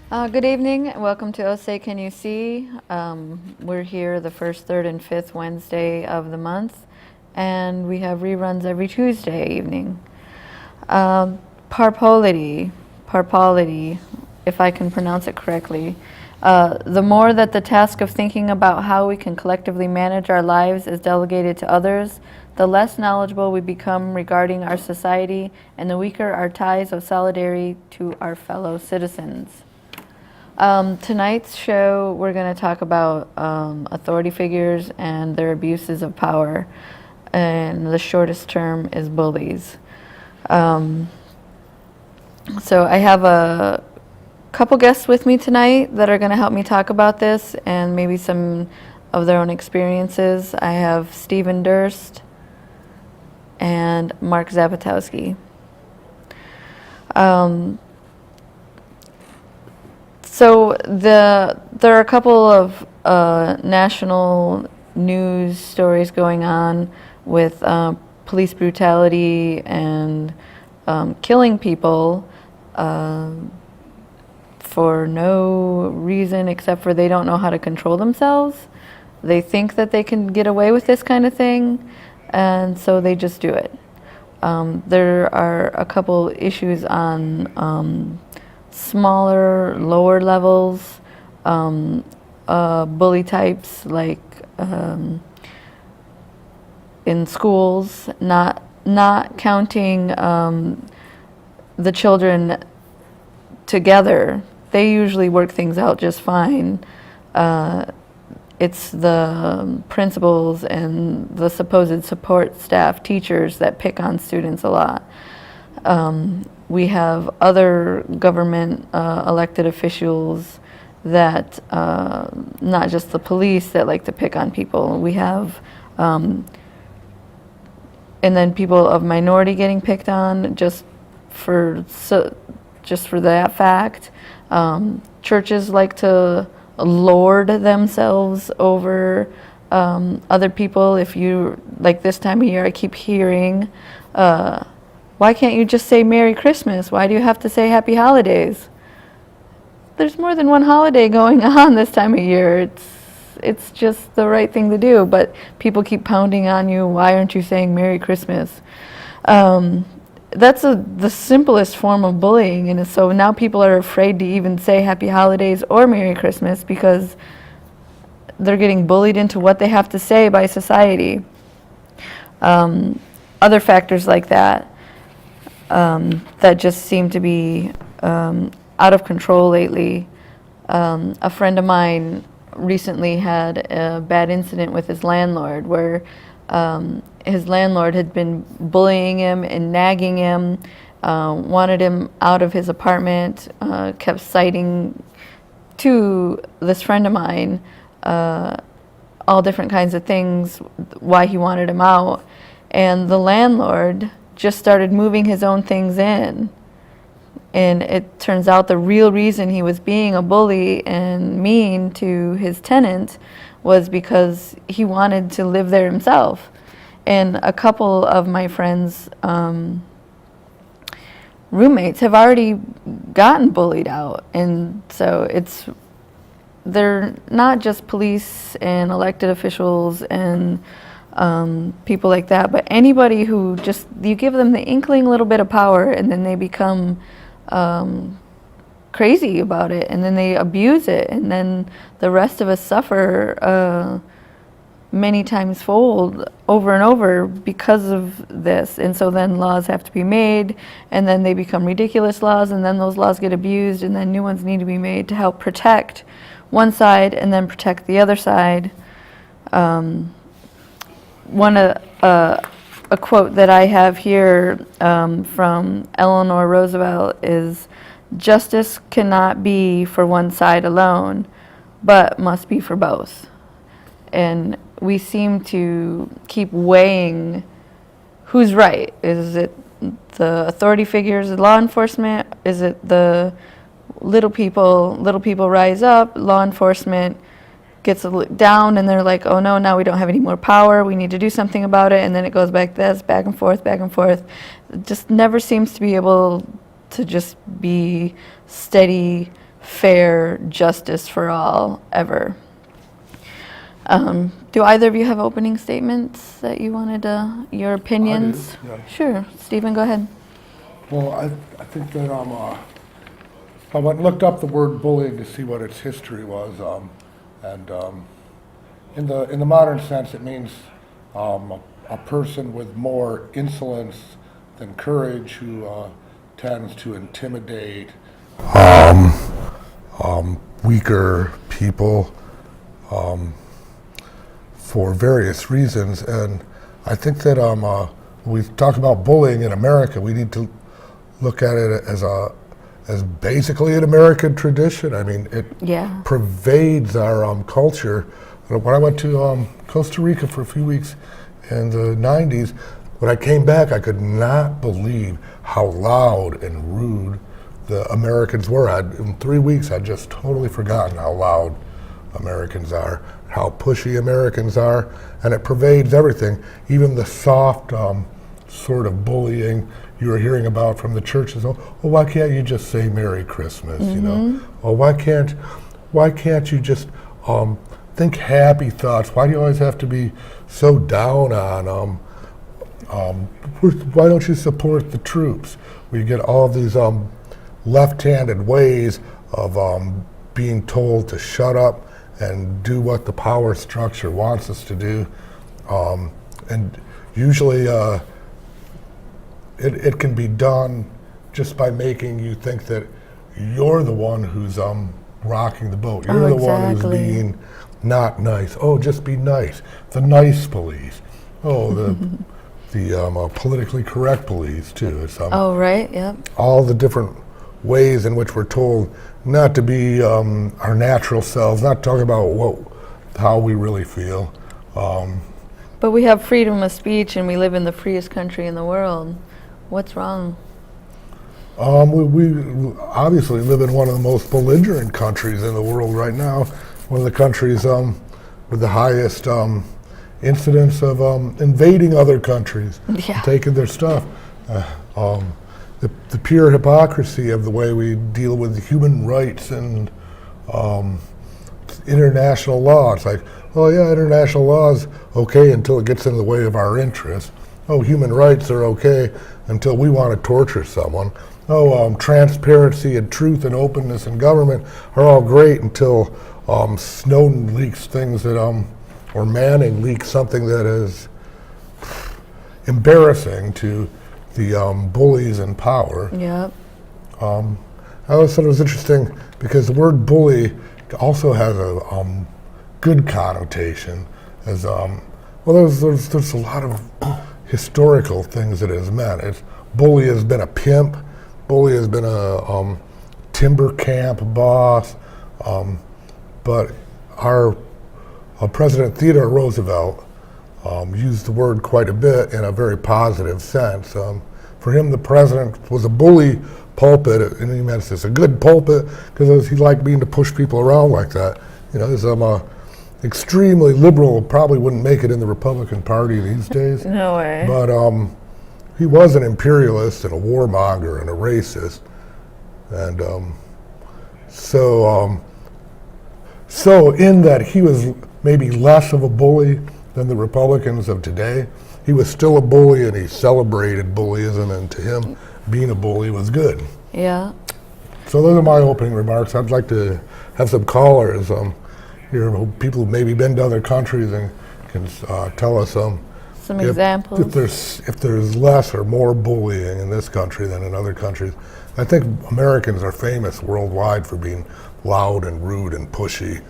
Good evening. Welcome to OSE Can You See? We're here the first, third, and fifth Wednesday of the month, and we have reruns every Tuesday evening. Parpolity, if I can pronounce it correctly. The more that the task of thinking about how we can collectively manage our lives is delegated to others, the less knowledgeable we become regarding our society, and the weaker our ties of solidarity to our fellow citizens. Tonight's show, we're going to talk about authority figures and their abuses of power, and the shortest term is bullies. So I have a couple guests with me tonight that are going to help me talk about this and maybe some of their own experiences. I have Stephen Durst and Mark Zapatowski. So there are a couple of national news stories going on with police brutality and killing people for no reason except for they don't know how to control themselves. They think that they can get away with this kind of thing, and so they just do it. There are a couple issues on smaller, lower levels, bully types like in schools, not counting the children together. They usually work things out just fine. It's the principals and the supposed support staff, teachers, that pick on students a lot. We have other government elected officials that, not just the police, that like to pick on people. We have, and then people of minority getting picked on just for that fact. Churches like to lord themselves over other people. If you, like this time of year, I keep hearing, why can't you just say Merry Christmas? Why do you have to say Happy Holidays? There's more than one holiday going on this time of year. It's just the right thing to do, but people keep pounding on you, why aren't you saying Merry Christmas? That's the simplest form of bullying, and so now people are afraid to even say Happy Holidays or Merry Christmas because they're getting bullied into what they have to say by society. Other factors like that. That just seem to be out of control lately. A friend of mine recently had a bad incident with his landlord where his landlord had been bullying him and nagging him, wanted him out of his apartment, kept citing to this friend of mine all different kinds of things why he wanted him out. And the landlord just started moving his own things in. And it turns out the real reason he was being a bully and mean to his tenant was because he wanted to live there himself. And a couple of my friends' roommates have already gotten bullied out. And so they're not just police and elected officials and people like that, but anybody who just, you give them the inkling little bit of power and then they become crazy about it, and then they abuse it, and then the rest of us suffer many times fold over and over because of this. And so then laws have to be made, and then they become ridiculous laws, and then those laws get abused, and then new ones need to be made to help protect one side and then protect the other side. A quote that I have here from Eleanor Roosevelt is, "Justice cannot be for one side alone, but must be for both." And we seem to keep weighing who's right. Is it the authority figures, law enforcement? Is it the little people? Little people rise up, law enforcement gets down, and they're like, oh no, now we don't have any more power, we need to do something about it, and then it goes back and forth. It just never seems to be able to just be steady, fair justice for all ever. Do either of you have opening statements that you wanted your opinions? I do, yeah. Sure, Stephen, go ahead. Well, I think that I went and looked up the word bullying to see what its history was, and in the modern sense, it means a person with more insolence than courage who tends to intimidate weaker people for various reasons. And I think that when we talk about bullying in America, we need to look at it as basically an American tradition. I mean, it pervades our culture. When I went to Costa Rica for a few weeks in the 90s, when I came back, I could not believe how loud and rude the Americans were. In 3 weeks, I'd just totally forgotten how loud Americans are, how pushy Americans are, and it pervades everything, even the soft sort of bullying you were hearing about from the churches. Oh, why can't you just say Merry Christmas, you know? Oh, why can't you just think happy thoughts? Why do you always have to be so down on, why don't you support the troops? We get all these left-handed ways of being told to shut up and do what the power structure wants us to do. And usually it can be done just by making you think that you're the one who's rocking the boat. You're the one who's being not nice. Oh, just be nice. The nice police. Oh, the politically correct police too. It's, right, yep. all the different ways in which we're told not to be our natural selves, not talk about how we really feel. But we have freedom of speech and we live in the freest country in the world. What's wrong? We obviously live in one of the most belligerent countries in the world right now, one of the countries with the highest incidence of invading other countries, and taking their stuff. The pure hypocrisy of the way we deal with human rights and international law. It's like, oh yeah, international law is okay until it gets in the way of our interests. Oh, human rights are okay until we want to torture someone. Oh, transparency and truth and openness in government are all great until Snowden leaks things that, or Manning leaks something that is embarrassing to the bullies in power. Yep. I always thought it was interesting because the word bully also has a good connotation. As there's a lot of historical things that it has meant. Bully has been a pimp. Bully has been a timber camp boss. But our President Theodore Roosevelt used the word quite a bit in a very positive sense. For him, the president was a bully pulpit, and he meant it's a good pulpit because he liked being to push people around like that. You know, he's extremely liberal, probably wouldn't make it in the Republican Party these days. No way. But he was an imperialist and a warmonger and a racist, and so in that he was maybe less of a bully than the Republicans of today, he was still a bully and he celebrated bullyism, and to him, being a bully was good. Yeah. So those are my opening remarks. I'd like to have some callers here, people who've maybe been to other countries and can tell us some examples. If there's less or more bullying in this country than in other countries. I think Americans are famous worldwide for being loud and rude and pushy.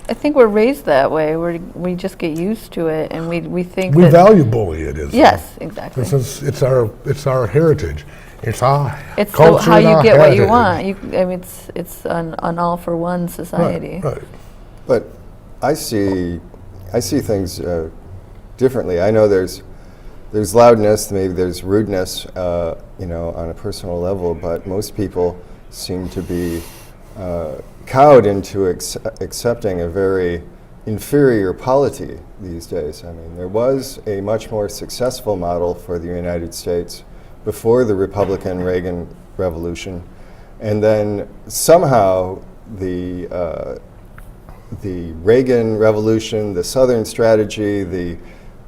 I think we're raised that way. We just get used to it, and we think we value bullying. It is. Yes, exactly. It's our heritage. It's our it's culture. How you get what you heritage. want. It's an all for one society. Right. But I see things differently. I know there's loudness, maybe there's rudeness, on a personal level, but most people seem to be cowed into accepting a very inferior polity these days. I mean, there was a much more successful model for the United States before the Republican Reagan Revolution, And then somehow the Reagan Revolution, the Southern strategy, the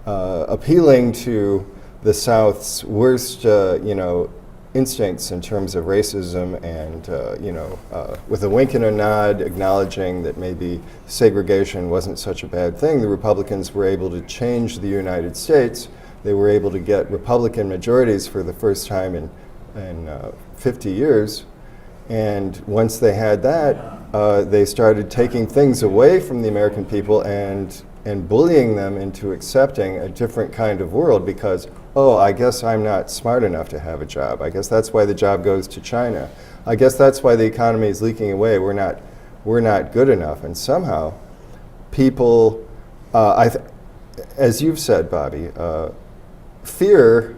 appealing to the South's worst, instincts in terms of racism, and with a wink and a nod, acknowledging that maybe segregation wasn't such a bad thing, the Republicans were able to change the United States. They were able to get Republican majorities for the first time in 50 years. And once they had that, they started taking things away from the American people and bullying them into accepting a different kind of world because, oh, I guess I'm not smart enough to have a job. I guess that's why the job goes to China. I guess that's why the economy is leaking away. We're not good enough. And somehow, people, as you've said, Bobby, fear,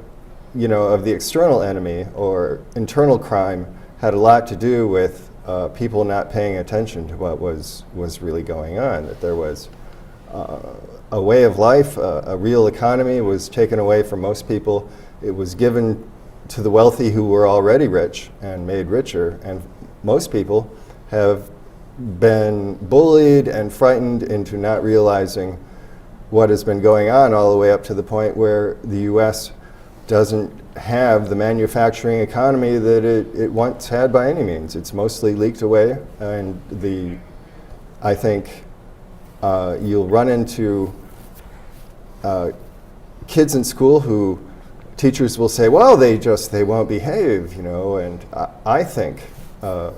of the external enemy or internal crime had a lot to do with people not paying attention to what was really going on. That there was a way of life, a real economy was taken away from most people. It was given to the wealthy who were already rich and made richer. And most people have been bullied and frightened into not realizing what has been going on all the way up to the point where the U.S. doesn't have the manufacturing economy that it once had by any means. It's mostly leaked away, and I think you'll run into kids in school who teachers will say, well, they won't behave, and I think that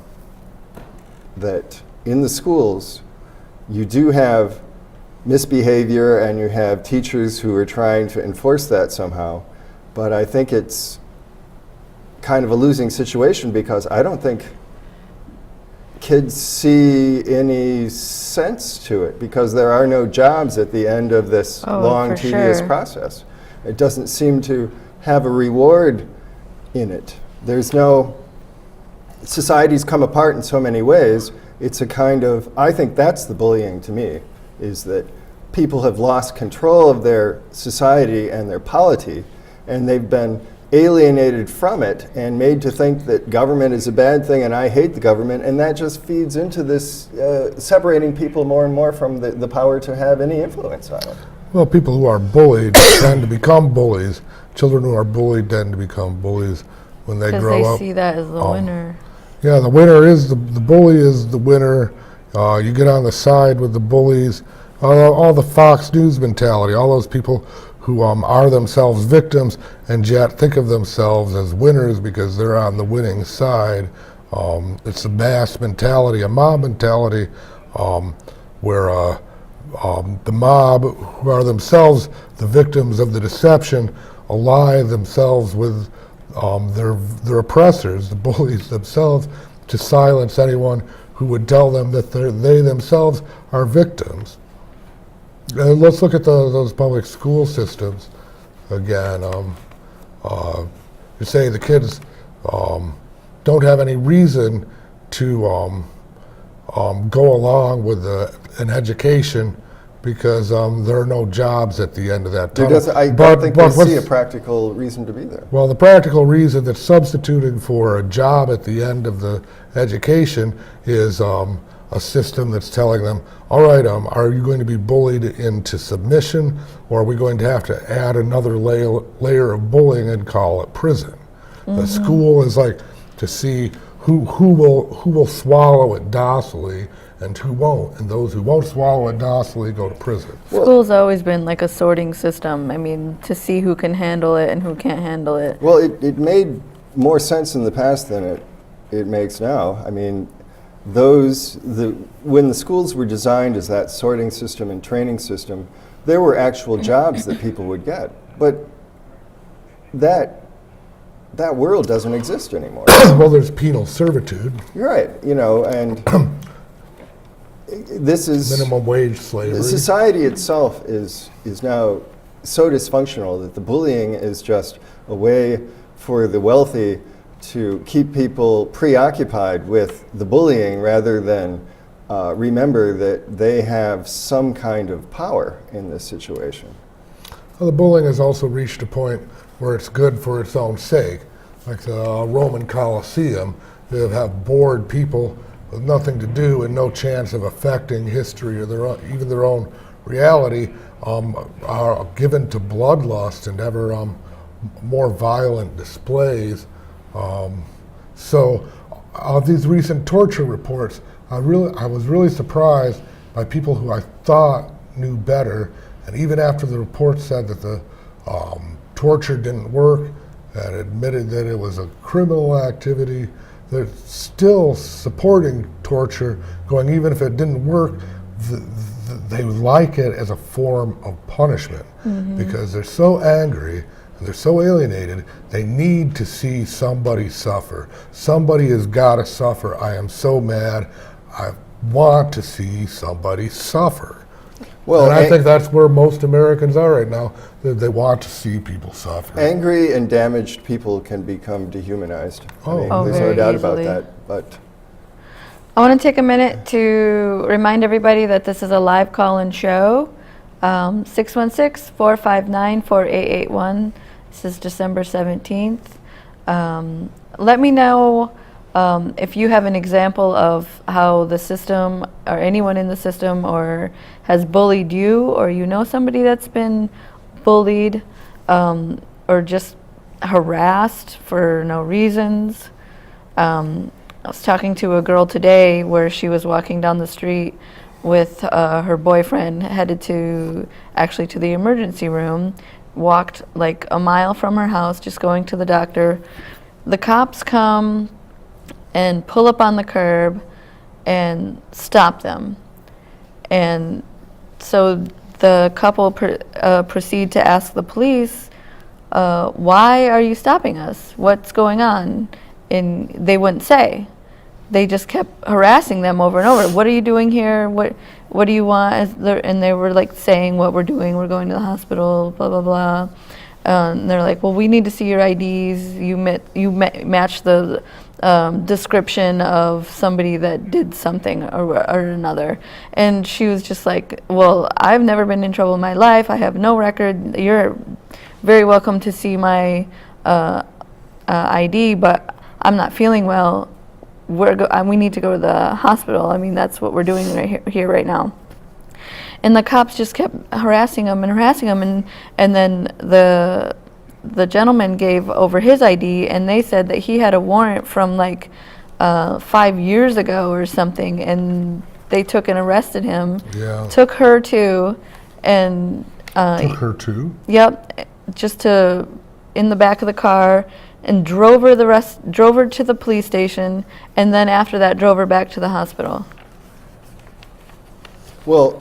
in the schools you do have misbehavior and you have teachers who are trying to enforce that somehow, but I think it's kind of a losing situation because I don't think kids see any sense to it because there are no jobs at the end of this long, tedious process. It doesn't seem to have a reward in it. There's no, societies come apart in so many ways. It's a kind of, I think that's the bullying to me, is that people have lost control of their society and their polity, and they've been alienated from it and made to think that government is a bad thing and I hate the government, and that just feeds into this separating people more and more from the power to have any influence on it. Well, people who are bullied tend to become bullies. Children who are bullied tend to become bullies when they grow up. Because they see that as the winner. Yeah, the winner is the bully is the winner. You get on the side with the bullies. All the Fox News mentality, all those people who are themselves victims and yet think of themselves as winners because they're on the winning side. It's a mass mentality, a mob mentality, where the mob, who are themselves the victims of the deception, ally themselves with their oppressors, the bullies themselves, to silence anyone who would tell them that they themselves are victims. And let's look at those public school systems again. You say the kids don't have any reason to go along with an education because there are no jobs at the end of that tunnel. I don't think they see a practical reason to be there. Well, the practical reason that substituting for a job at the end of the education is a system that's telling them, all right, are you going to be bullied into submission, or are we going to have to add another layer of bullying and call it prison? Mm-hmm. The school is like to see who will swallow it docilely and who won't, and those who won't swallow it docilely go to prison. School's always been like a sorting system. I mean, to see who can handle it and who can't handle it. Well, it made more sense in the past than it makes now. I mean, when the schools were designed as that sorting system and training system, there were actual jobs that people would get. But that world doesn't exist anymore. Well, there's penal servitude. You're right, and this is minimum wage slavery. Society itself is now so dysfunctional that the bullying is just a way for the wealthy to keep people preoccupied with the bullying rather than remember that they have some kind of power in this situation. Well, the bullying has also reached a point where it's good for its own sake. Like the Roman Colosseum, that have bored people with nothing to do and no chance of affecting history or even their own reality, are given to bloodlust and ever more violent displays. So these recent torture reports, I was really surprised by people who I thought knew better, and even after the report said that the torture didn't work and admitted that it was a criminal activity, they're still supporting torture, going even if it didn't work, they like it as a form of punishment because they're so angry and they're so alienated, they need to see somebody suffer. Somebody has got to suffer. I am so mad. I want to see somebody suffer. Well, and I think that's where most Americans are right now. They want to see people suffer. Angry and damaged people can become dehumanized. There's no doubt about that. But I want to take a minute to remind everybody that this is a live call-in show. 616-459-4881. This is December 17th. Let me know if you have an example of how the system or anyone in the system or has bullied you, or you know somebody that's been bullied or just harassed for no reasons. I was talking to a girl today where she was walking down the street with her boyfriend, headed to the emergency room, walked like a mile from her house, just going to the doctor. The cops come and pull up on the curb and stop them. And so the couple proceed to ask the police, why are you stopping us? What's going on? And they wouldn't say. They just kept harassing them over and over. What are you doing here? What do you want? And they were like saying what we're doing. We're going to the hospital, blah, blah, blah. And they're like, well, we need to see your IDs. You match the description of somebody that did something or another. And she was just like, well, I've never been in trouble in my life. I have no record. You're very welcome to see my ID, but I'm not feeling well. We need to go to the hospital. I mean, that's what we're doing here right now. And the cops just kept harassing him, and then the gentleman gave over his ID, and they said that he had a warrant from like 5 years ago or something, and they took and arrested him. Yeah. Took her too, and took her too? Yep, in the back of the car, and drove her to the police station, and then after that drove her back to the hospital. Well,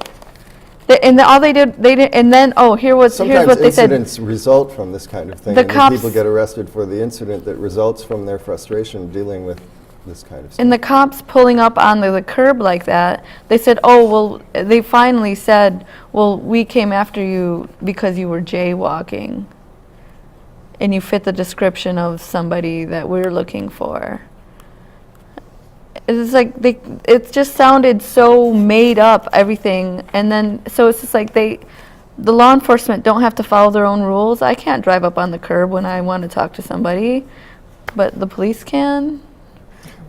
all they did, and then here's what they said. Sometimes incidents result from this kind of thing. The and then cops- people get arrested for the incident that results from their frustration dealing with this kind of stuff. And the cops pulling up on the curb like that, they said, they finally said, well, we came after you because you were jaywalking. And you fit the description of somebody that we're looking for. It's like it just sounded so made up, everything. And then, so it's just like the law enforcement don't have to follow their own rules. I can't drive up on the curb when I want to talk to somebody, but the police can.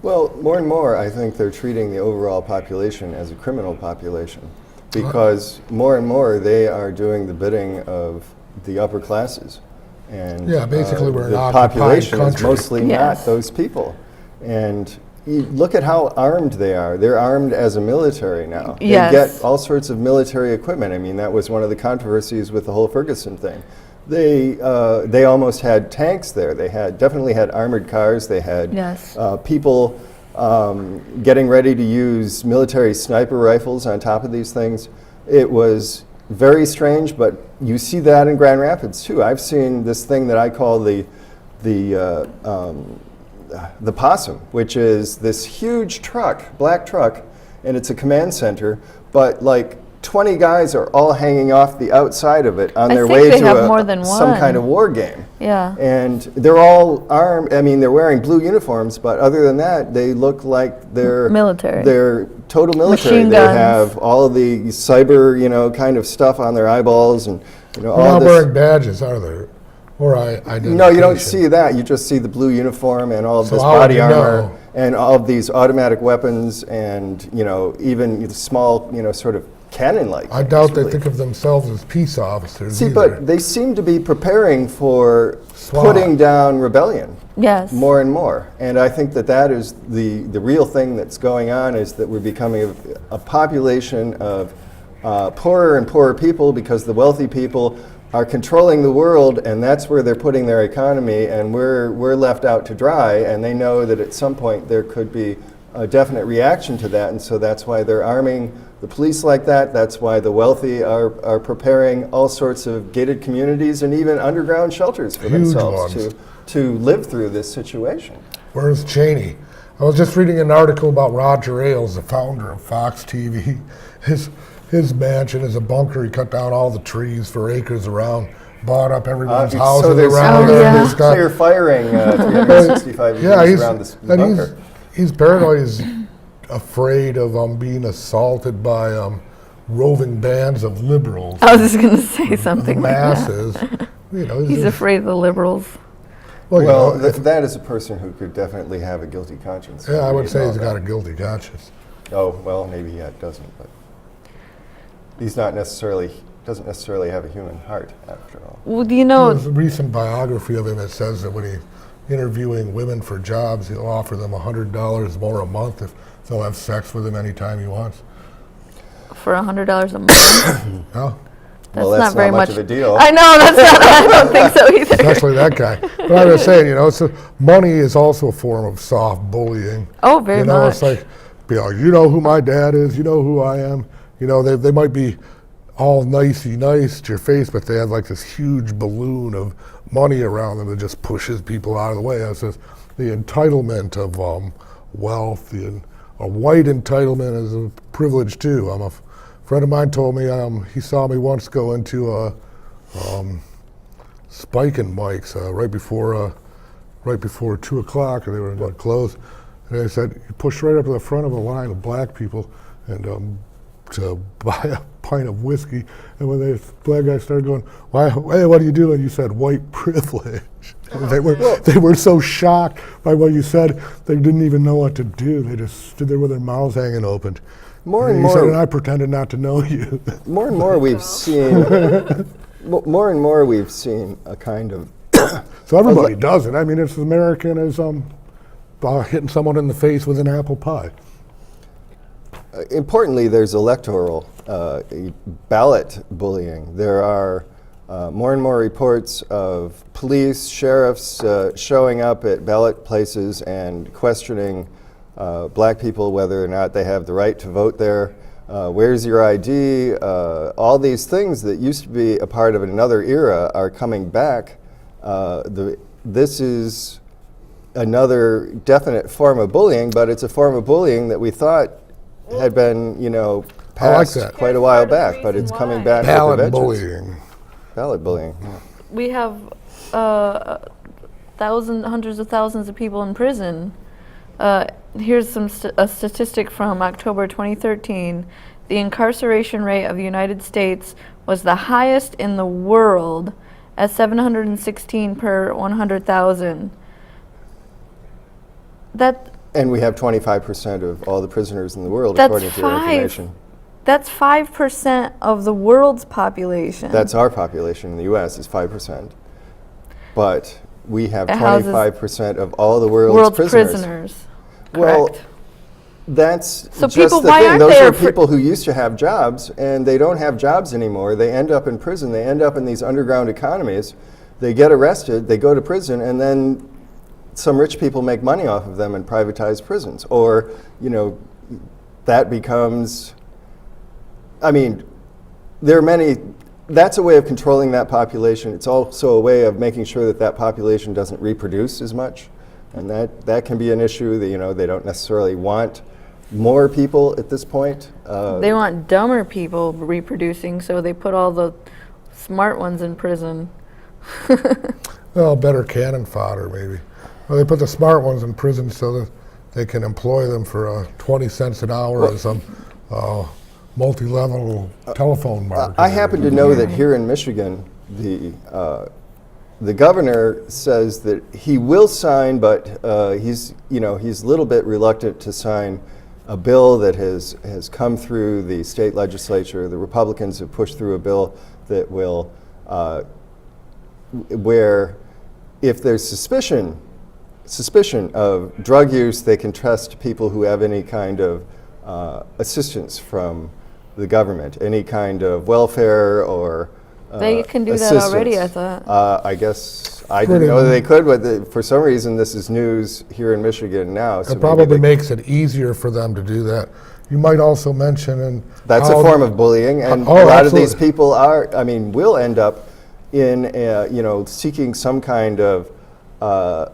Well, more and more, I think they're treating the overall population as a criminal population, because more and more they are doing the bidding of the upper classes. And yeah, basically we're an the occupied population is country. mostly not those people. And you look at how armed they are. They're armed as a military now. Yes. They get all sorts of military equipment. I mean, that was one of the controversies with the whole Ferguson thing. They almost had tanks there. They definitely had armored cars. They had people getting ready to use military sniper rifles on top of these things. It was very strange, but you see that in Grand Rapids too. I've seen this thing that I call the possum, which is this huge truck, black truck, and it's a command center, but like 20 guys are all hanging off the outside of it on their way to some kind of war game. Yeah. And they're all armed. I mean, they're wearing blue uniforms, but other than that, they look like they're military. They're total military. Machine they guns. have all of the cyber, kind of stuff on their eyeballs, and They're all not this. wearing badges, are they? Or identification? No, you don't see that. You just see the blue uniform and all of So this how would body you armor. know? and all of these automatic weapons and, even small, sort of cannon-like I things, doubt they really. think of themselves as peace officers See, either. but they seem to be preparing for SWAT. putting down rebellion. Yes. More and more. And I think that is the real thing that's going on, is that we're becoming a population of poorer and poorer people, because the wealthy people are controlling the world, and that's where they're putting their economy, and we're left out to dry, and they know that at some point there could be a definite reaction to that, and so that's why they're arming the police like that. That's why the wealthy are preparing all sorts of gated communities and even underground shelters for Huge themselves ones. to live through this situation. Where's Cheney? I was just reading an article about Roger Ailes, the founder of Fox TV. His mansion is a bunker. He cut down all the trees for acres around, bought up everyone's houses So there's, around Oh, it. yeah. He's got- clear firing 365 yeah, degrees around this and bunker. he's paranoid. He's afraid of being assaulted by roving bands of liberals, I was just going to say something like that. masses. He's He's just- afraid of the liberals. Well, you Well, know, that is a person who could definitely have a guilty conscience. yeah, I would say Reading he's all got a guilty conscience. that. Oh, well, maybe he doesn't, but doesn't necessarily have a human heart, after all. Well, do you know, There's a recent biography of him that says that when he's interviewing women for jobs, he'll offer them $100 more a month if they'll have sex with him anytime he wants. for $100 a month, Yeah, that's, Well, that's not very not much much of a deal. I know, that's not, I don't think so either. especially that guy. But I was saying, money is also a form of soft bullying. Oh, very much. It's like, you know who my dad is, you know who I am. They might be all nicey nice to your face, but they have like this huge balloon of money around them that just pushes people out of the way. It's just the entitlement of wealth, a white entitlement is a privilege too. A friend of mine told me he saw me once go into a Spike and Mike's right before 2 o'clock, and they were going to close. And they said, you push right up to the front of a line of black people and to buy a pint of whiskey. And when the black guy started going, "Why? Hey, what are you doing?" You said, "White privilege." They were so shocked by what you said, they didn't even know what to do. They just stood there with their mouths hanging open. More and He said, more, and I pretended not to know you. more and more we've seen, more and more we've seen a kind of So everybody does it. I mean, it's as American as hitting someone in the face with an apple pie. importantly, there's electoral ballot bullying. There are more and more reports of police, sheriffs showing up at ballot places and questioning black people whether or not they have the right to vote there. Where's your ID? All these things that used to be a part of another era are coming back. This is another definite form of bullying, but it's a form of bullying that we thought had been, passed that. quite a while back, but it's coming back with a Ballot vengeance. bullying. Ballot bullying. Yeah. We have hundreds of thousands of people in prison. Here's a statistic from October 2013. The incarceration rate of the United States was the highest in the world at 716 per 100,000. And we have 25% of all the prisoners in the world, That's according to your information. That's 5% of the world's population. That's our population in the U.S. is 5%. But we have It houses 25% of all the world's prisoners. prisoners. Well, Correct. that's So just people- the why thing. aren't Those they are afra- people who used to have jobs, and they don't have jobs anymore. They end up in prison. They end up in these underground economies. They get arrested. They go to prison, and then some rich people make money off of them and privatize prisons. Or, that becomes. I mean, there are many. That's a way of controlling that population. It's also a way of making sure that that population doesn't reproduce as much, and that can be an issue. That they don't necessarily want more people at this point. They want dumber people reproducing, so they put all the smart ones in prison. Well, better cannon fodder, maybe. Well, they put the smart ones in prison so that they can employ them for 20 cents an hour as some multi-level telephone marketer. I happen to know that here in Michigan, the the governor says that he will sign, but he's a little bit reluctant to sign a bill that has come through the state legislature. The Republicans have pushed through a bill that will, where if there's suspicion of drug use, they can trust people who have any kind of assistance from the government, any kind of welfare or They can do that already, I thought. I guess I didn't know they could, but for some reason this is news here in Michigan now. So It probably makes it easier for them to do that. You might also mention, and that's a form of bullying, and a lot of these people will end up in seeking some kind of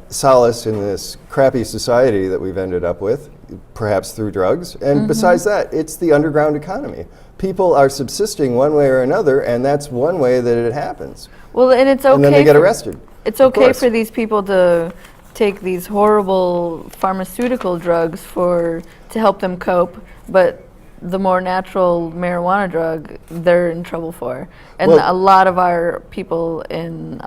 solace in this crappy society that we've ended up with, perhaps through drugs. And besides that, it's the underground economy. People are subsisting one way or another, and that's one way that it happens. Well, and it's okay. And then they get arrested. It's okay for these people to take these horrible pharmaceutical drugs to help them cope, but the more natural marijuana drug, they're in trouble for. And a lot of our people in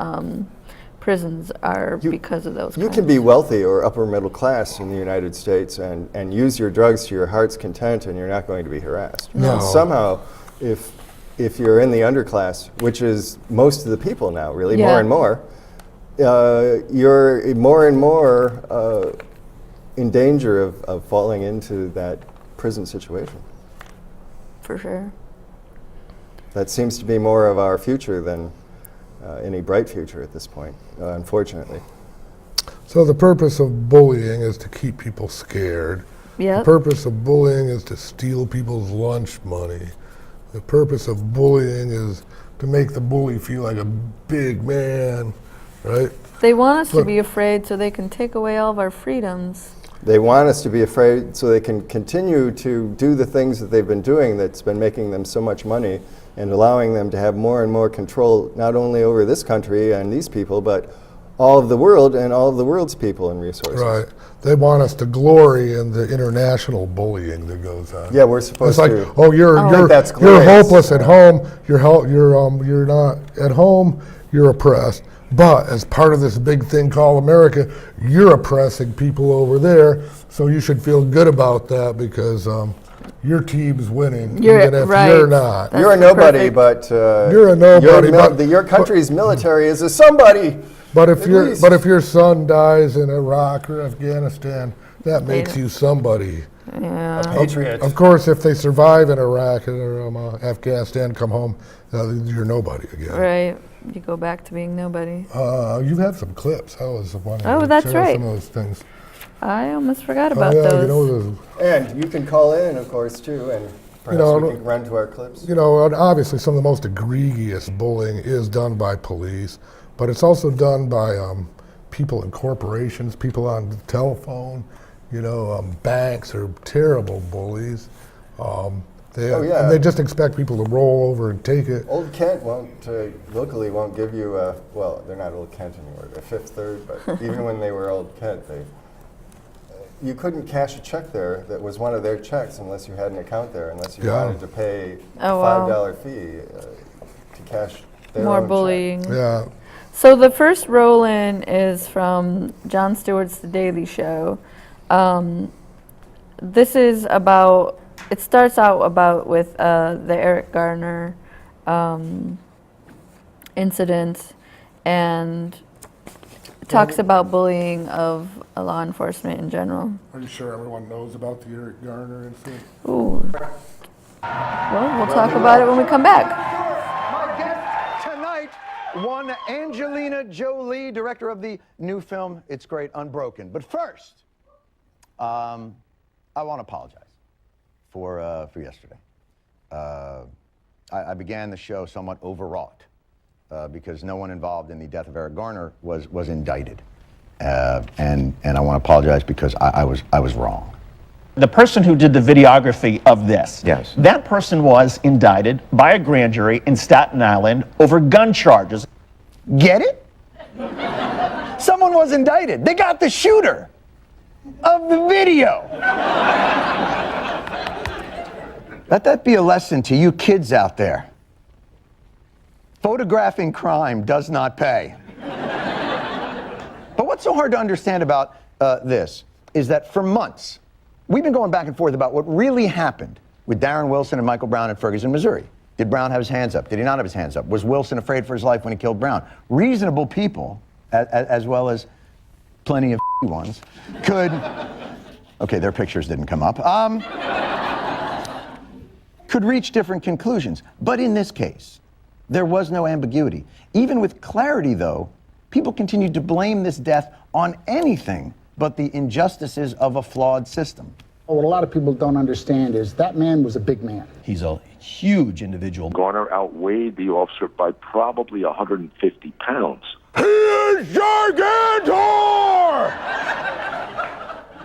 prisons are because of those. You can be wealthy or upper middle class in the United States and use your drugs to your heart's content, and you're not going to be harassed. No. And somehow, if you're in the underclass, which is most of the people now, really, more and more, you're more and more in danger of falling into that prison situation. For sure. That seems to be more of our future than any bright future at this point, unfortunately. So the purpose of bullying is to keep people scared. Yep. The purpose of bullying is to steal people's lunch money. The purpose of bullying is to make the bully feel like a big man, right? They want us to be afraid so they can take away all of our freedoms. They want us to be afraid so they can continue to do the things that they've been doing that's been making them so much money and allowing them to have more and more control, not only over this country and these people, but all of the world and all of the world's people and resources. Right. They want us to glory in the international bullying that goes on. Yeah, we're supposed to. It's like, you're hopeless at home. You're not at home. You're oppressed. But as part of this big thing called America, you're oppressing people over there. So you should feel good about that because your team's winning, even if you're not. That's you're a nobody, but you're a nobody. Your country's military is a somebody. But if your son dies in Iraq or Afghanistan, that makes you somebody. Yeah. A patriot. Of course, if they survive in Iraq or Afghanistan, come home, you're nobody again. Right. You go back to being nobody. You have some clips. I was wondering. Oh, that's right. Some of those things. I almost forgot about those. And you can call in, of course, too, and perhaps we can run to our clips. Obviously, some of the most egregious bullying is done by police, but it's also done by people in corporations, people on the telephone. Banks are terrible bullies. And they just expect people to roll over and take it. Old Kent locally won't give you they're not Old Kent anymore, they're Fifth Third, but even when they were Old Kent, you couldn't cash a check there that was one of their checks unless you had an account there, unless you wanted to pay a $5 fee to cash their More own bullying. check. Yeah. So the first roll-in is from Jon Stewart's The Daily Show. This is about, it starts out with the Eric Garner incident and talks about bullying of law enforcement in general. Are you sure everyone knows about the Eric Garner incident? Ooh. Well, we'll talk about it when we come back. My guest tonight, one Angelina Jolie, director of the new film, It's Great, Unbroken. But first, I want to apologize for yesterday. I began the show somewhat overwrought because no one involved in the death of Eric Garner was indicted. And I want to apologize because I was wrong. The person who did the videography of this, Yes. that person was indicted by a grand jury in Staten Island over gun charges. Get it? Someone was indicted. They got the shooter of the video. Let that be a lesson to you kids out there. Photographing crime does not pay. But what's so hard to understand about this is that for months, we've been going back and forth about what really happened with Darren Wilson and Michael Brown in Ferguson, Missouri. Did Brown have his hands up? Did he not have his hands up? Was Wilson afraid for his life when he killed Brown? Reasonable people, as well as plenty of ones, could, okay, their pictures didn't come up, could reach different conclusions. But in this case, there was no ambiguity. Even with clarity, though, people continued to blame this death on anything but the injustices of a flawed system. What a lot of people don't understand is that man was a big man. He's a huge individual. Garner outweighed the officer by probably 150 pounds. He is Gigantor!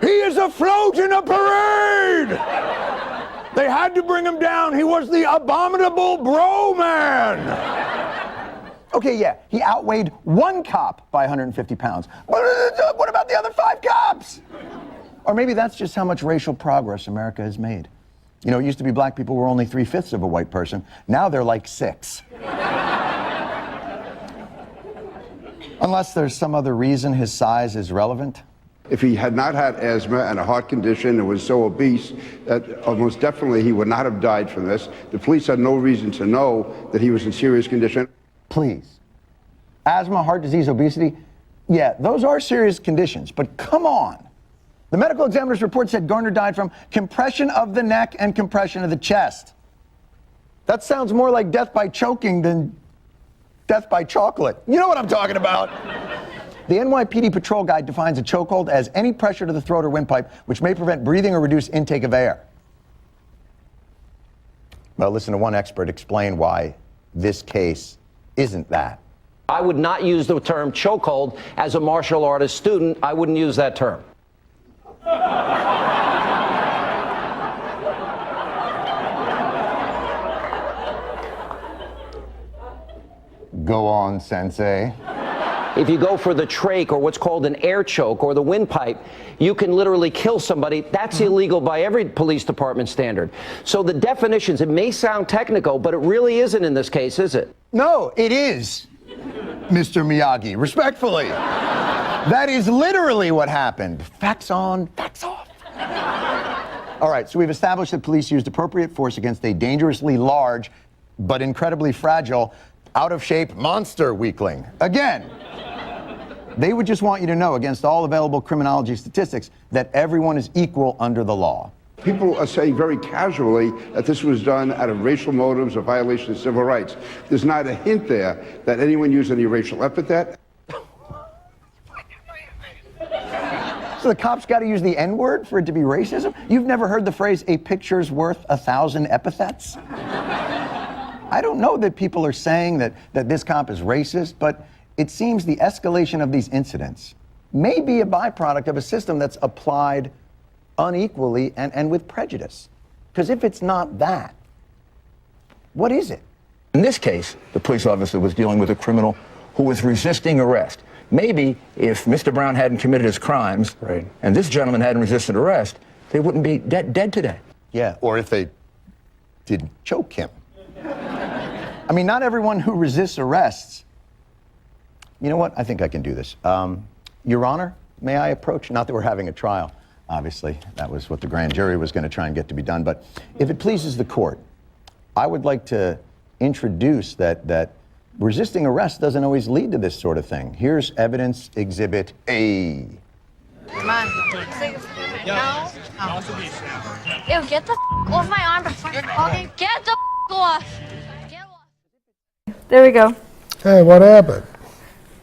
He is afloat in a parade! They had to bring him down. He was the abominable bro man. Okay, yeah, he outweighed one cop by 150 pounds. What about the other 5 cops? Or maybe that's just how much racial progress America has made. You know, it used to be black people were only 3/5 of a white person. Now they're like 6. Unless there's some other reason his size is relevant. If he had not had asthma and a heart condition and was so obese that almost definitely he would not have died from this, the police had no reason to know that he was in serious condition. Please. Asthma, heart disease, obesity, yeah, those are serious conditions, but come on. The medical examiner's report said Garner died from compression of the neck and compression of the chest. That sounds more like death by choking than death by chocolate. You know what I'm talking about. The NYPD patrol guide defines a chokehold as any pressure to the throat or windpipe which may prevent breathing or reduce intake of air. Well, listen to one expert explain why this case isn't that. I would not use the term chokehold. As a martial artist student, I wouldn't use that term. Go on, Sensei. If you go for the trach or what's called an air choke or the windpipe, you can literally kill somebody. That's illegal by every police department standard. So the definitions, it may sound technical, but it really isn't in this case, is it? No, it is, Mr. Miyagi, respectfully. That is literally what happened. Facts on, facts off. All right, so we've established that police used appropriate force against a dangerously large, but incredibly fragile, out-of-shape monster weakling. Again, they would just want you to know, against all available criminology statistics, that everyone is equal under the law. People are saying very casually that this was done out of racial motives or violation of civil rights. There's not a hint there that anyone used any racial epithet. So the cops got to use the N-word for it to be racism? You've never heard the phrase, a picture's worth 1,000 epithets? I don't know that people are saying that this cop is racist, but it seems the escalation of these incidents may be a byproduct of a system that's applied unequally and with prejudice. Because if it's not that, what is it? In this case, the police officer was dealing with a criminal who was resisting arrest. Maybe if Mr. Brown hadn't committed his crimes, right, and this gentleman hadn't resisted arrest, they wouldn't be dead today. Yeah, or if they didn't choke him. I mean, not everyone who resists arrests. You know what? I think I can do this. Your Honor, may I approach? Not that we're having a trial, obviously. That was what the grand jury was going to try and get to be done. But if it pleases the court, I would like to introduce that resisting arrest doesn't always lead to this sort of thing. Here's evidence exhibit A. Come on. No. Ew, get the off my arm before you fucking get the off. Get off. There we go. Hey, what happened?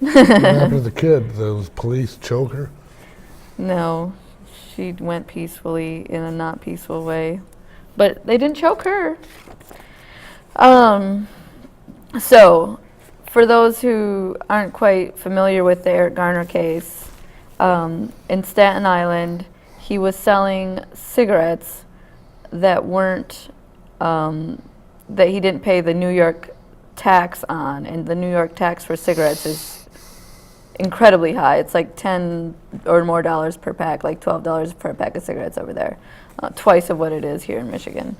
What happened to the kid? Those police choke her? No, she went peacefully in a not peaceful way, but they didn't choke her. So, for those who aren't quite familiar with the Eric Garner case, in Staten Island, he was selling cigarettes that weren't, that he didn't pay the New York tax on, and the New York tax for cigarettes is incredibly high. It's like $10 or more per pack, like $12 per pack of cigarettes over there, twice of what it is here in Michigan.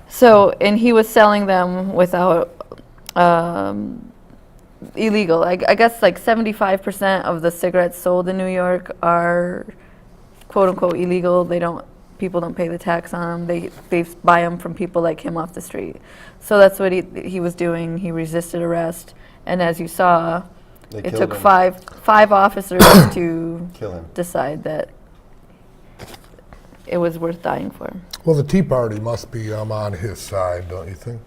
So, and he was selling them without illegal. I guess like 75% of the cigarettes sold in New York are quote unquote illegal. People don't pay the tax on them. They buy them from people like him off the street. So that's what he was doing. He resisted arrest, and as you saw, it took five officers to decide that it was worth dying for. Well, the Tea Party must be on his side, don't you think?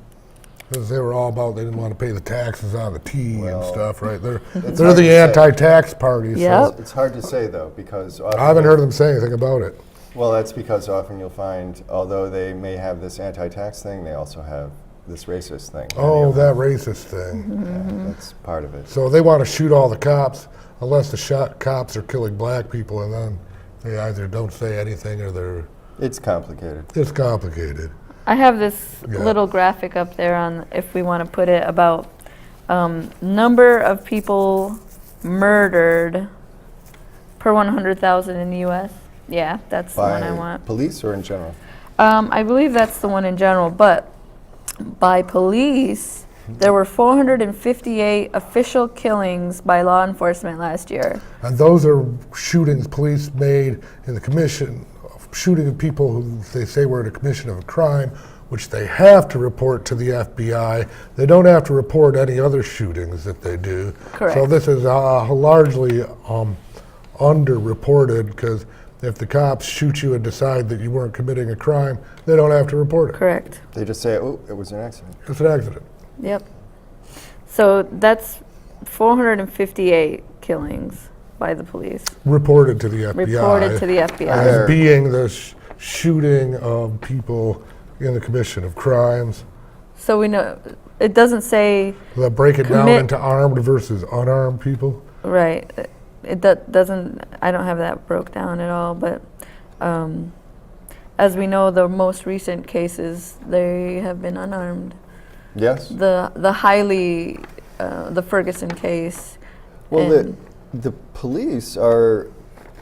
Because they were all about, they didn't want to pay the taxes on the tea and stuff, right? They're the anti-tax party. Yep. It's hard to say, though, because I haven't heard them say anything about it. Well, that's because often you'll find, although they may have this anti-tax thing, they also have this racist thing. Oh, that racist thing. Yeah, that's part of it. So they want to shoot all the cops, unless the cops are killing black people, and then they either don't say anything or they're... It's complicated. It's complicated. I have this little graphic up there on, if we want to put it, about number of people murdered per 100,000 in the U.S. Yeah, that's the one I want. Police or in general? I believe that's the one in general, but by police, there were 458 official killings by law enforcement last year. And those are shootings police made in the commission, shooting of people who they say were in a commission of a crime, which they have to report to the FBI. They don't have to report any other shootings that they do. Correct. So this is largely underreported, because if the cops shoot you and decide that you weren't committing a crime, they don't have to report it. Correct. They just say, oh, it was an accident. It's an accident. Yep. So that's 458 killings by the police. Reported to the FBI. Reported to the FBI. As being the shooting of people in the commission of crimes. So we know, it doesn't say... That break it down into armed versus unarmed people? Right. It doesn't, I don't have that broke down at all, but as we know, the most recent cases, they have been unarmed. Yes. The Ferguson case. Well, the police are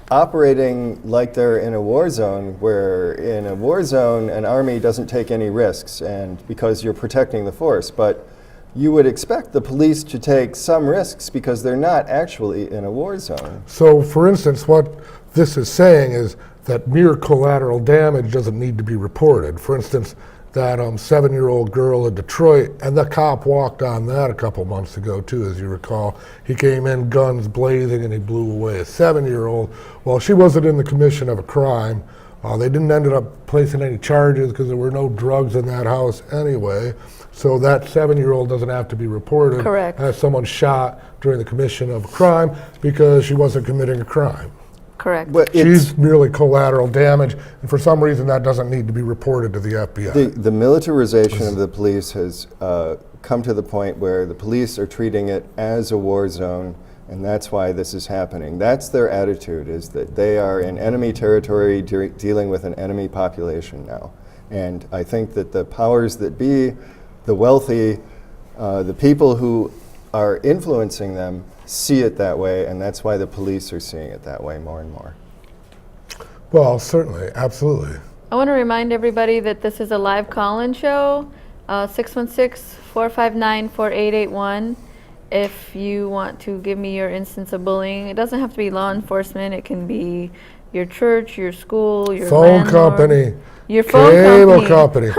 operating like they're in a war zone, where in a war zone, an army doesn't take any risks, and because you're protecting the force, but you would expect the police to take some risks because they're not actually in a war zone. So, for instance, what this is saying is that mere collateral damage doesn't need to be reported. For instance, that 7-year-old girl in Detroit, and the cop walked on that a couple months ago too, as you recall. He came in guns blazing and he blew away a 7-year-old. Well, she wasn't in the commission of a crime. They didn't end up placing any charges because there were no drugs in that house anyway. So that 7-year-old doesn't have to be reported. Correct. As someone shot during the commission of a crime because she wasn't committing a crime. Correct. But she's merely collateral damage, and for some reason that doesn't need to be reported to the FBI. The militarization of the police has come to the point where the police are treating it as a war zone, and that's why this is happening. That's their attitude, is that they are in enemy territory dealing with an enemy population now. And I think that the powers that be, the wealthy, the people who are influencing them, see it that way, and that's why the police are seeing it that way more and more. Well, certainly, absolutely. I want to remind everybody that this is a live call-in show, 616-459-4881. If you want to give me your instance of bullying, it doesn't have to be law enforcement. It can be your church, your school, your phone landlord, company, your phone cable company.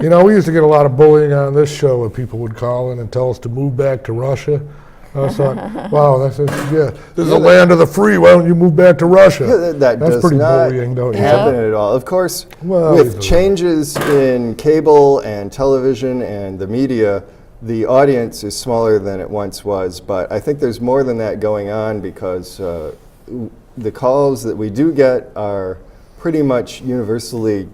You know, we used to get a lot of bullying on this show when people would call in and tell us to move back to Russia. I thought, wow, this is the land of the free. Why don't you move back to Russia? Yeah, that's does pretty not bullying, don't you? Happen at all. Of course, with changes in cable and television and the media, the audience is smaller than it once was. But I think there's more than that going on, because the calls that we do get are pretty much universally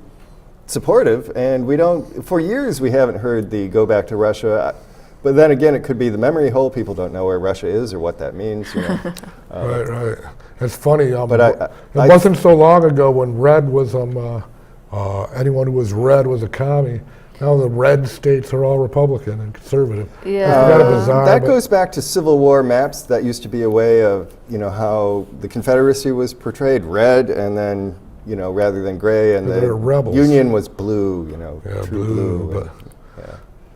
supportive, and we don't. For years, we haven't heard the "go back to Russia." But then again, it could be the memory hole. People don't know where Russia is or what that means. You know. Right. It's funny. But it wasn't so long ago when red was anyone who was red was a commie. Now the red states are all Republican and conservative. Yeah. That goes back to Civil War maps. That used to be a way of, how the Confederacy was portrayed, red, and then, rather than gray, and the rebels. Union was blue. True blue.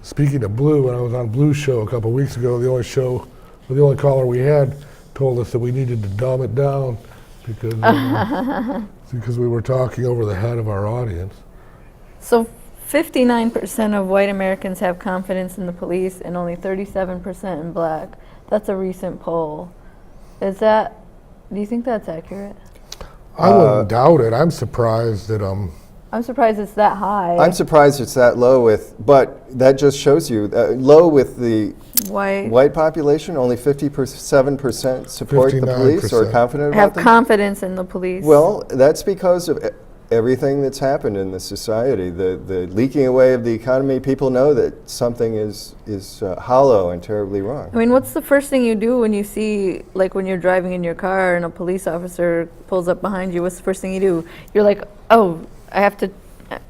Speaking of blue, when I was on Blue's show a couple weeks ago, the only show the only caller we had told us that we needed to dumb it down because we were talking over the head of our audience. So 59% of white Americans have confidence in the police and only 37% in black. That's a recent poll. Do you think that's accurate? I wouldn't doubt it. I'm surprised that I'm surprised it's that high. I'm surprised it's that low but that just shows you, low with the white population, only 57% support the police or are confident about them? Have confidence in the police. Well, that's because of everything that's happened in the society, the leaking away of the economy. People know that something is hollow and terribly wrong. I mean, what's the first thing you do when you see, like when you're driving in your car and a police officer pulls up behind you? What's the first thing you do? You're like, oh, I have to,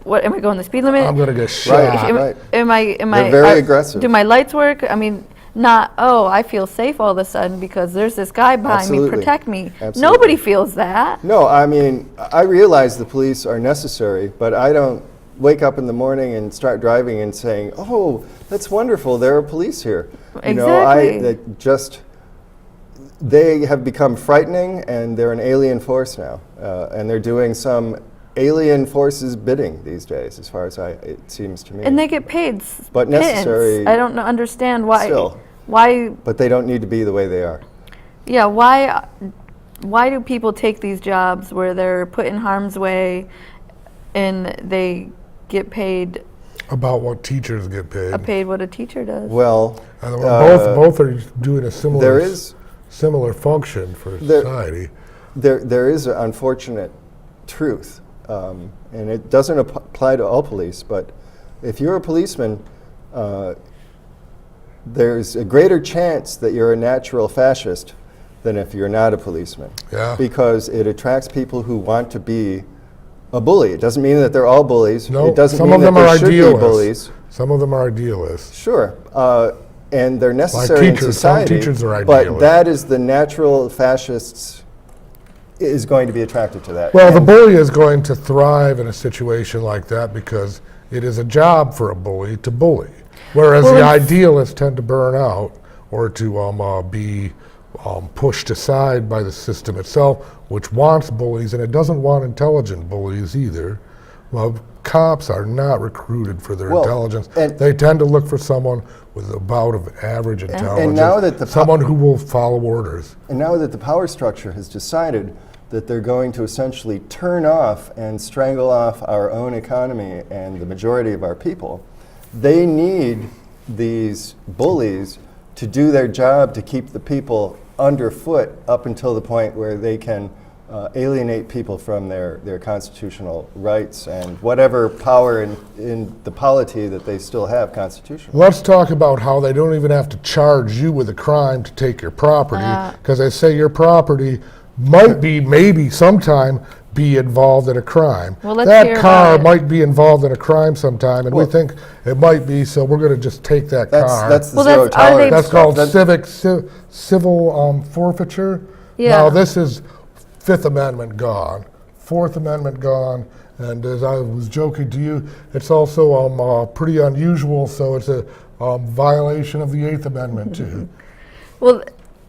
what, am I going the speed limit? I'm going to get shot. Right. Am I, They're very aggressive. Do my lights work? I mean, not, oh, I feel safe all of a sudden because there's this guy behind me, protect me. Absolutely. Nobody feels that. No, I mean, I realize the police are necessary, but I don't wake up in the morning and start driving and saying, oh, that's wonderful, there are police here. Exactly. They have become frightening, and they're an alien force now, and they're doing some alien forces bidding these days, as far as it seems to me. And they get paid. But necessary. I don't understand why. Still. Why? But they don't need to be the way they are. Yeah. Why do people take these jobs where they're put in harm's way, and they get paid? About what teachers get paid. Paid what a teacher does. Well, both are doing a similar function for society. There is an unfortunate truth, and it doesn't apply to all police, but if you're a policeman, there's a greater chance that you're a natural fascist than if you're not a policeman. Yeah. Because it attracts people who want to be a bully. It doesn't mean that they're all bullies. No, it doesn't some mean of them that there are should be idealists. bullies. Some of them are idealists. Sure. And they're necessary in society. Some teachers are idealists. But that is the natural fascists is going to be attracted to that. Well, the bully is going to thrive in a situation like that because it is a job for a bully to bully. Whereas the idealists tend to burn out or to be pushed aside by the system itself, which wants bullies, and it doesn't want intelligent bullies either. Well, cops are not recruited for their intelligence. They tend to look for someone with about of average intelligence, and now that someone who will follow orders. And now that the power structure has decided that they're going to essentially turn off and strangle off our own economy and the majority of our people, they need these bullies to do their job to keep the people underfoot up until the point where they can alienate people from their constitutional rights and whatever power in the polity that they still have constitutionally. Let's talk about how they don't even have to charge you with a crime to take your property, because they say your property might be, maybe sometime, be involved in a crime. Well, let's that hear car about it. might be involved in a crime sometime, and we think it might be, so we're going to just take that car. That's the zero tolerance. That's called civil forfeiture. Yeah. Now this is Fifth Amendment gone, Fourth Amendment gone, and as I was joking to you, it's also pretty unusual, so it's a violation of the Eighth Amendment too. Well,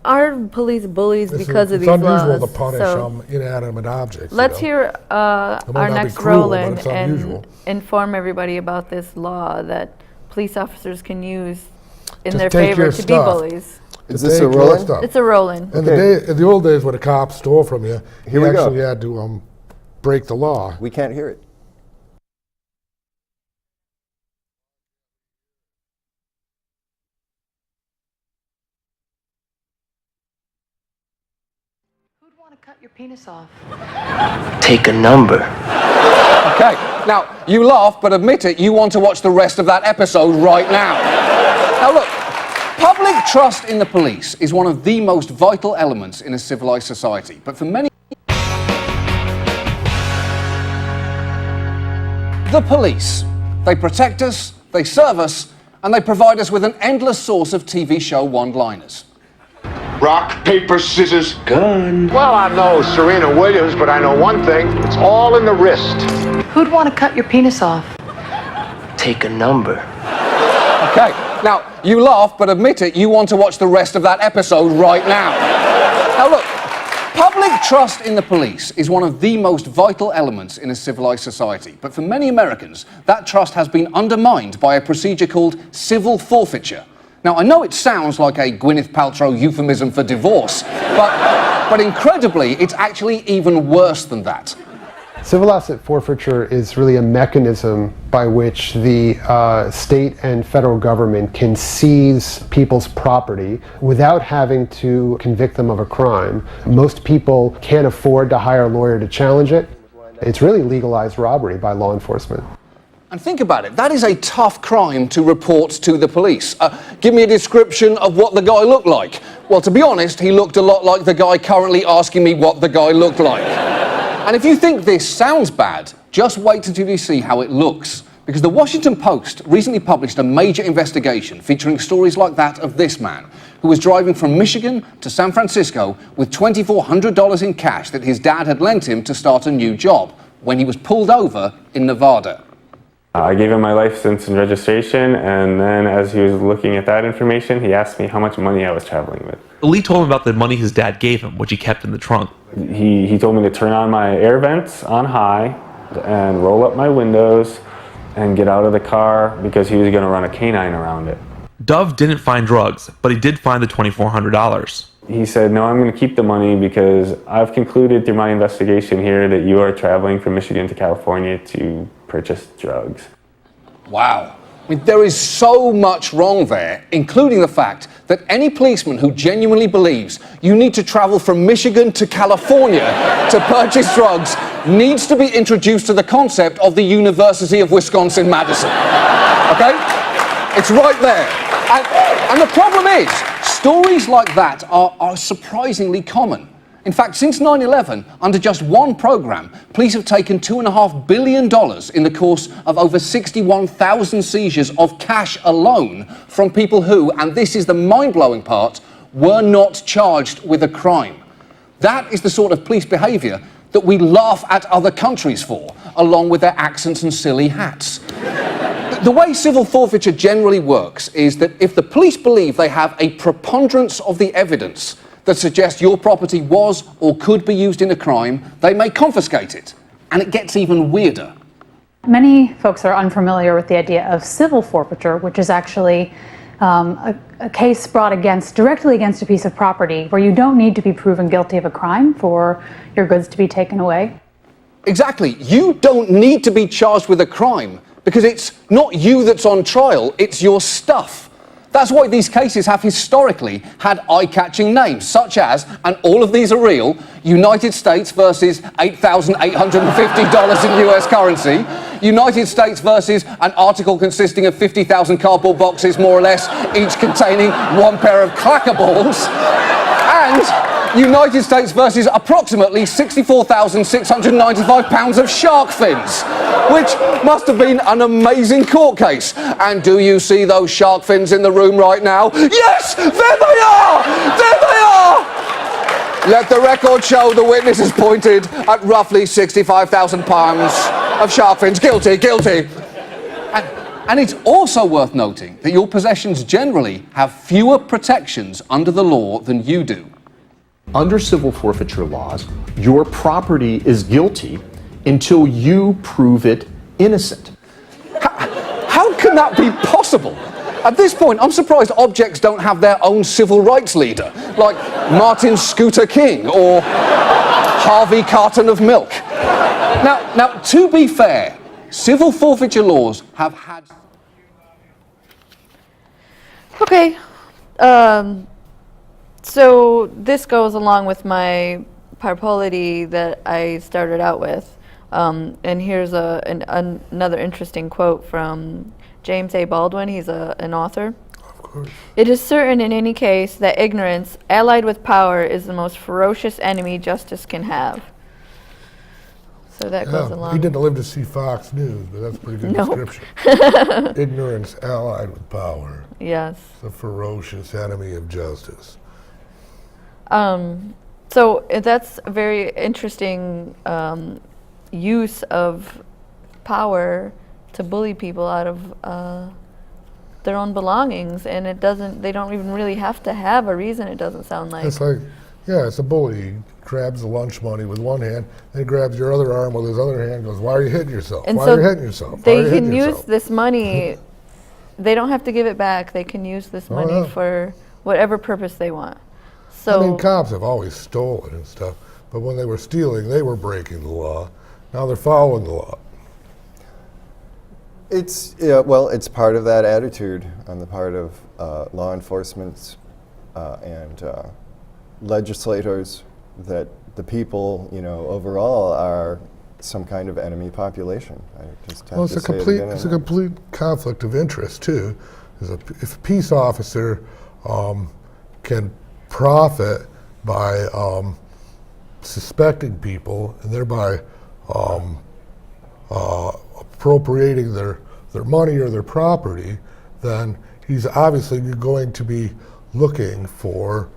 are police bullies because of these laws? It's unusual to punish inanimate objects. Let's hear our next cruel, Roland and inform everybody about this law that police officers can use in their favor to be bullies. Is this a Roland? It's a Roland. In the old days when a cop stole from you, you actually had to break the law. We can't hear it. Who'd want to cut your penis off? Take a number. Okay, now, you laugh, but admit it, you want to watch the rest of that episode right now. Now look, public trust in the police is one of the most vital elements in a civilized society, but for many... The police. They protect us, they serve us, and they provide us with an endless source of TV show one-liners. Rock, paper, scissors, gun. Well, I'm no Serena Williams, but I know one thing. It's all in the wrist. Who'd want to cut your penis off? Take a number. Okay, Now, you laugh, but admit it, you want to watch the rest of that episode right now. Now, look, public trust in the police is one of the most vital elements in a civilized society. But for many Americans, that trust has been undermined by a procedure called civil forfeiture. Now, I know it sounds like a Gwyneth Paltrow euphemism for divorce, but incredibly, it's actually even worse than that. Civil asset forfeiture is really a mechanism by which the state and federal government can seize people's property without having to convict them of a crime. Most people can't afford to hire a lawyer to challenge it. It's really legalized robbery by law enforcement. And think about it, that is a tough crime to report to the police. Give me a description of what the guy looked like. Well, to be honest, he looked a lot like the guy currently asking me what the guy looked like. And if you think this sounds bad, just wait until you see how it looks. Because the Washington Post recently published a major investigation featuring stories like that of this man, who was driving from Michigan to San Francisco with $2,400 in cash that his dad had lent him to start a new job, when he was pulled over in Nevada. I gave him my license and registration, and then as he was looking at that information, he asked me how much money I was traveling with. Lee told him about the money his dad gave him, which he kept in the trunk. He told me to turn on my air vents on high and roll up my windows and get out of the car because he was going to run a canine around it. Dove didn't find drugs, but he did find the $2,400. He said, no, I'm going to keep the money because I've concluded through my investigation here that you are traveling from Michigan to California to purchase drugs. Wow. I mean, there is so much wrong there, including the fact that any policeman who genuinely believes you need to travel from Michigan to California to purchase drugs needs to be introduced to the concept of the University of Wisconsin-Madison. Okay? It's right there. And the problem is, stories like that are surprisingly common. In fact, since 9/11, under just one program, police have taken $2.5 billion in the course of over 61,000 seizures of cash alone from people who, and this is the mind-blowing part, were not charged with a crime. That is the sort of police behaviour that we laugh at other countries for, along with their accents and silly hats. The way civil forfeiture generally works is that if the police believe they have a preponderance of the evidence that suggests your property was or could be used in a crime, they may confiscate it. And it gets even weirder. Many folks are unfamiliar with the idea of civil forfeiture, which is actually a case brought directly against a piece of property where you don't need to be proven guilty of a crime for your goods to be taken away. Exactly. You don't need to be charged with a crime because it's not you that's on trial, it's your stuff. That's why these cases have historically had eye-catching names, such as, and all of these are real, United States versus $8,850 in US currency, United States versus an article consisting of 50,000 cardboard boxes, more or less, each containing one pair of clacker balls, and United States versus approximately 64,695 pounds of shark fins, which must have been an amazing court case. And do you see those shark fins in the room right now? Yes, there they are! There they are! Let the record show the witnesses pointed at roughly 65,000 pounds of shark fins. Guilty, guilty. And it's also worth noting that your possessions generally have fewer protections under the law than you do. Under civil forfeiture laws, your property is guilty until you prove it innocent. How can that be possible? At this point, I'm surprised objects don't have their own civil rights leader, like Martin Scooter King or Harvey Carton of milk. Now, to be fair, civil forfeiture laws have had... Okay. So this goes along with my Parpolity that I started out with. And here's another interesting quote from James A. Baldwin. He's an author. Of course. It is certain in any case that ignorance, allied with power, is the most ferocious enemy justice can have. So that goes along. He didn't live to see Fox News, but that's a pretty good description. Ignorance allied with power. Yes. The ferocious enemy of justice. So that's a very interesting use of power to bully people out of their own belongings, and they don't even really have to have a reason, it doesn't sound like. It's like, yeah, it's a bully. He grabs the lunch money with one hand, and he grabs your other arm with his other hand and goes, why are you hitting yourself? And why so are you hitting yourself? they can use this money, they don't have to give it back, they can use this money for whatever purpose they want. So I mean, cops have always stolen and stuff, but when they were stealing, they were breaking the law. Now they're following the law. It's it's part of that attitude on the part of law enforcement and legislators that the people, overall are some kind of enemy population. I just have Well, to it's say a complete conflict of interest too. If a peace officer can profit by suspecting people and thereby appropriating their money or their property, then he's obviously going to be looking for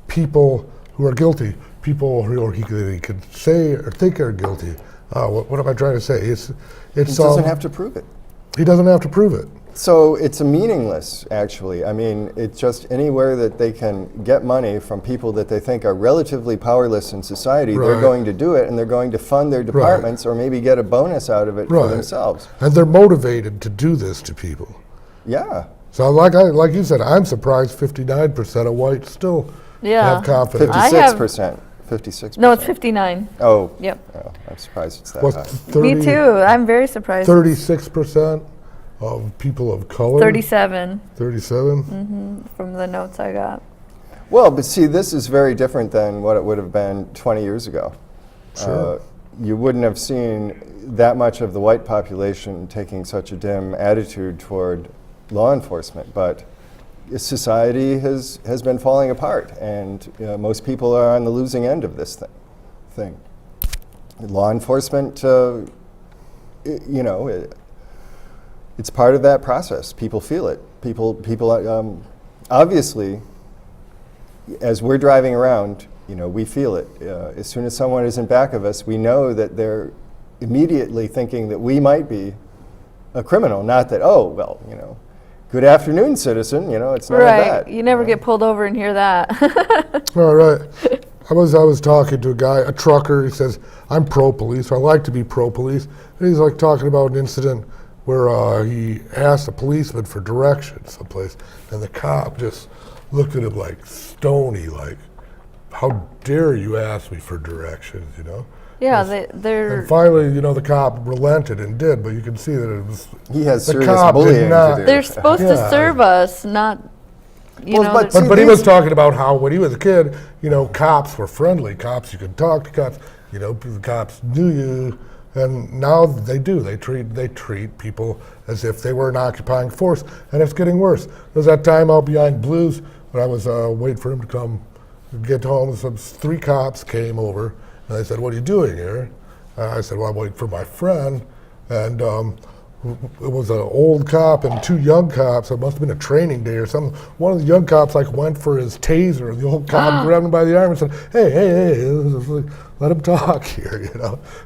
people who are guilty, people who he could say or think are guilty. What am I trying to say? He doesn't have to prove it. He doesn't have to prove it. So it's meaningless, actually. I mean, it's just anywhere that they can get money from people that they think are relatively powerless in society, they're going to do it, and they're going to fund their departments or maybe get a bonus out of it for themselves. And they're motivated to do this to people. Yeah. So like you said, I'm surprised 59% of whites still have confidence. 56%. 56%. No, it's 59. Oh. Yep. Oh, I'm surprised it's that high. Me too. I'm very surprised. 36% of people of color. 37. 37? From the notes I got. Well, but see, this is very different than what it would have been 20 years ago. Sure. You wouldn't have seen that much of the white population taking such a dim attitude toward law enforcement, but society has been falling apart, and most people are on the losing end of this thing. Law enforcement, it's part of that process. People feel it. People obviously, as we're driving around, we feel it. As soon as someone is in back of us, we know that they're immediately thinking that we might be a criminal, not that, good afternoon, citizen, it's none of that. You never get pulled over and hear that. All right. I was talking to a guy, a trucker. He says, I'm pro-police, or I like to be pro-police. And he's like talking about an incident where he asked a policeman for directions someplace, and the cop just looked at him like stony, like, how dare you ask me for directions, Yeah, they're... And finally, the cop relented and did, but you can see that it was... He has the serious cop bullying did not, to do. They're supposed to serve us, not... But he was talking about how when he was a kid, cops were friendly. Cops, you could talk to cops. The cops knew you, and now they do. They treat people as if they were an occupying force, and it's getting worse. There's that time out behind Blues when I was waiting for him to come get home. Some 3 cops came over, and they said, "What are you doing here?" I said, "Well, I'm waiting for my friend," and it was an old cop and 2 young cops. It must have been a training day or something. One of the young cops went for his taser, and the old cop grabbed him by the arm and said, "Hey, let him talk here."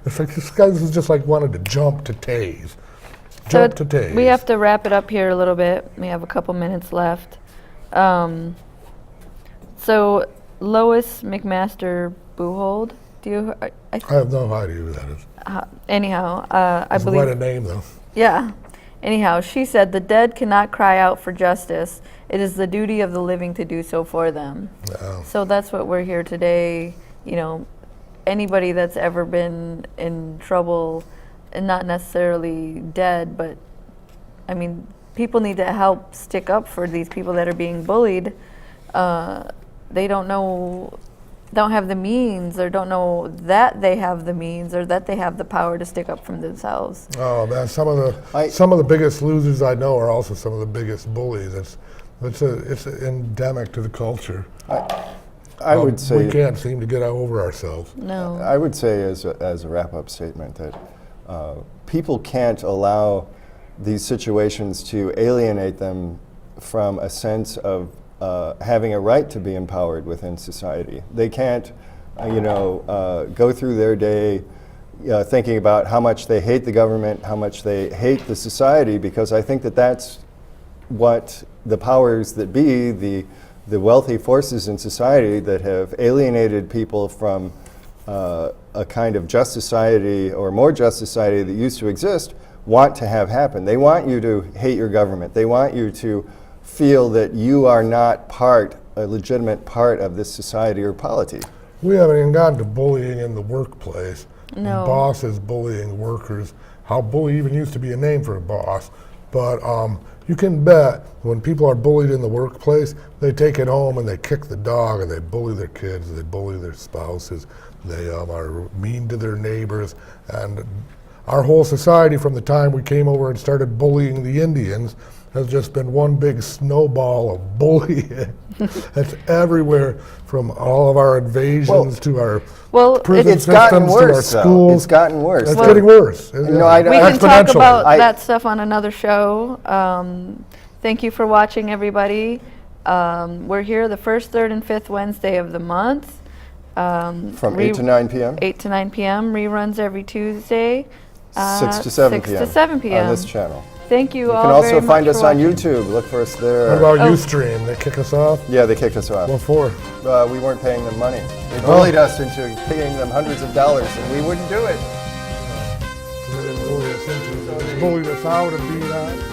It's like this guy was just wanted to jump to tase. We have to wrap it up here a little bit. We have a couple minutes left. So Lois McMaster Buchholz, I have no idea who that is. Anyhow, I believe... Quite a name, though. Yeah. Anyhow, she said, "The dead cannot cry out for justice. It is the duty of the living to do so for them." Oh. So that's what we're here today. Anybody that's ever been in trouble, and not necessarily dead, but I mean, people need to help stick up for these people that are being bullied. They don't have the means, or don't know that they have the means, or that they have the power to stick up for themselves. Oh man, some of the biggest losers I know are also some of the biggest bullies. It's endemic to the culture. I would say we can't seem to get over ourselves. No. I would say as a wrap-up statement that people can't allow these situations to alienate them from a sense of having a right to be empowered within society. They can't, go through their day thinking about how much they hate the government, how much they hate the society, because I think that that's what the powers that be, the wealthy forces in society that have alienated people from a kind of just society or more just society that used to exist, want to have happen. They want you to hate your government. They want you to feel that you are not a legitimate part of this society or polity. We haven't even gotten to bullying in the workplace. No. Bosses bullying workers. How bully even used to be a name for a boss. But you can bet when people are bullied in the workplace, they take it home and they kick the dog and they bully their kids, they bully their spouses, they are mean to their neighbors. And our whole society from the time we came over and started bullying the Indians has just been one big snowball of bullying. It's everywhere, from all of our invasions to our prison it's gotten systems worse, to our schools. It's gotten worse. It's getting worse. We can talk about that stuff on another show. Thank you for watching, everybody. We're here the first, third, and fifth Wednesday of the month. From 8 to 9 p.m.? 8 to 9 p.m. Reruns every Tuesday. 6 to 7 p.m. 6 to 7 p.m. on this channel. Thank you, You all can also very much find us for on watching. YouTube. Look for us there. What about Ustream? They kick us off? Yeah, they kicked us off. What for? We weren't paying them money. They bullied us into paying them hundreds of dollars, and we wouldn't do it. They didn't bully us into it. They bullied us out and beat out.